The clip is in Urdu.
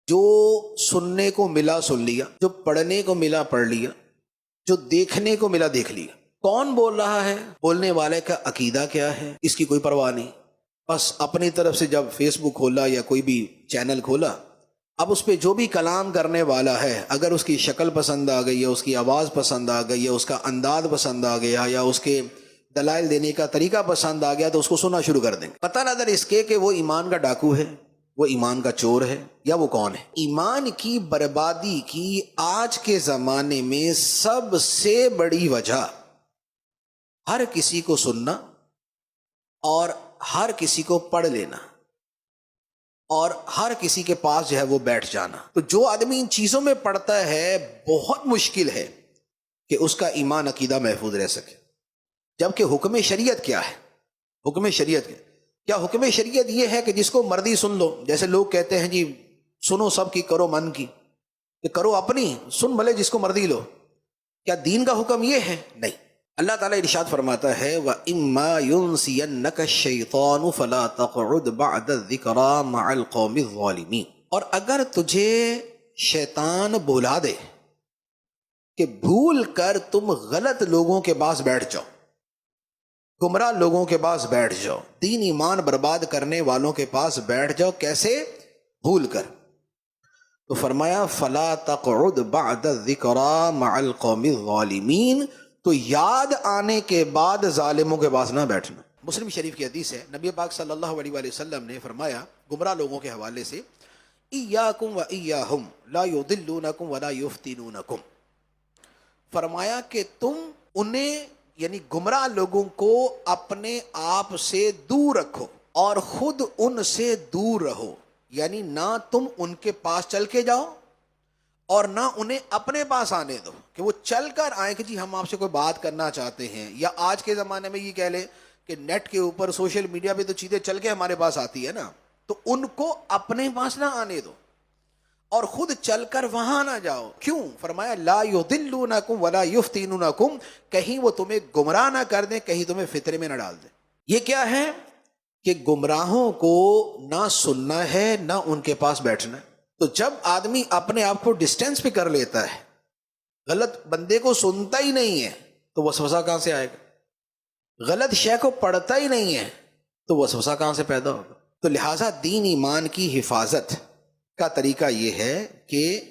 جو سننے کو ملا سن لیا، جو پڑھنے کو ملا پڑھ لیا، جو دیکھنے کو ملا دیکھ لیا۔ کون بول رہا ہے، بولنے والے کا عقیدہ کیا ہے، اس کی کوئی پرواہ نہیں۔ بس اپنی طرف سے جب فیس بک کھولا یا کوئی بھی چینل کھولا، اب اس پہ جو بھی کلام کرنے والا ہے، اگر اس کی شکل پسند آ گئی یا اس کی آواز پسند آ گئی یا اس کا انداز پسند آ گیا یا اس کے دلائل دینے کا طریقہ پسند آ گیا تو اس کو سننا شروع کر دیں گے، پتہ نظر اس کے کہ وہ ایمان کا ڈاکو ہے، وہ ایمان کا چور ہے، یا وہ کون ہے۔ ایمان کی بربادی کی آج کے زمانے میں سب سے بڑی وجہ ہر کسی کو سننا اور ہر کسی کو پڑھ لینا اور ہر کسی کے پاس جو ہے وہ بیٹھ جانا۔ تو جو آدمی ان چیزوں میں پڑتا ہے بہت مشکل ہے کہ اس کا ایمان عقیدہ محفوظ رہ سکے۔ جبکہ حکم شریعت کیا ہے؟ حکم شریعت کیا حکم شریعت یہ ہے کہ جس کو مرضی سن لو؟ جیسے لوگ کہتے ہیں جی سنو سب کی کرو من کی، کہ کرو اپنی، سن بھلے جس کو مرضی لو۔ کیا دین کا حکم یہ ہے؟ نہیں۔ اللہ تعالیٰ ارشاد فرماتا ہے وَإِمَّا يُنْسِيَنَّكَ الشَّيْطَانُ فَلَا تَقْعُدْ بَعْدَ الذِّكْرَىٰ مَعَ الْقَوْمِ الظَّالِمِينَ۔ اور اگر تجھے شیطان بھلا دے کہ بھول کر تم غلط لوگوں کے پاس بیٹھ جاؤ، گمراہ لوگوں کے پاس بیٹھ جاؤ، دین ایمان برباد کرنے والوں کے پاس بیٹھ جاؤ، کیسے؟ بھول کر۔ تو فرمایا فَلَا تَقْعُدْ بَعْدَ الذِّكْرَىٰ مَعَ الْقَوْمِ الظَّالِمِينَ، تو یاد آنے کے بعد ظالموں کے پاس نہ بیٹھنا۔ مسلم شریف کی حدیث ہے، نبی پاک صلی اللہ علیہ وآلہ وسلم نے فرمایا گمراہ لوگوں کے حوالے سے ایاکم و ایاہم لا یضلونکم ولا یفتنونکم، فرمایا کہ تم انہیں یعنی گمراہ لوگوں کو اپنے آپ سے دور رکھو اور خود ان سے دور رہو، یعنی نہ تم ان کے پاس چل کے جاؤ اور نہ انہیں اپنے پاس آنے دو کہ وہ چل کر آئیں کہ جی ہم آپ سے کوئی بات کرنا چاہتے ہیں، یا آج کے زمانے میں یہ کہہ لیں کہ نیٹ کے اوپر سوشل میڈیا پہ تو چیزیں چل کے ہمارے پاس آتی ہے نا، تو ان کو اپنے پاس نہ آنے دو اور خود چل کر وہاں نہ جاؤ۔ کیوں؟ فرمایا لا یضلونکم ولا یفتنونکم، کہیں وہ تمہیں گمراہ نہ کر دیں، کہیں تمہیں فطرے میں نہ ڈال دیں۔ یہ کیا ہے کہ گمراہوں کو نہ سننا ہے نہ ان کے پاس بیٹھنا ہے۔ تو جب آدمی اپنے آپ کو ڈسٹینس پہ کر لیتا ہے، غلط بندے کو سنتا ہی نہیں ہے تو وسوسہ کہاں سے آئے گا؟ غلط شے کو پڑھتا ہی نہیں ہے تو وسوسہ کہاں سے پیدا ہوگا؟ تو لہٰذا دین ایمان کی حفاظت کا طریقہ یہ ہے کہ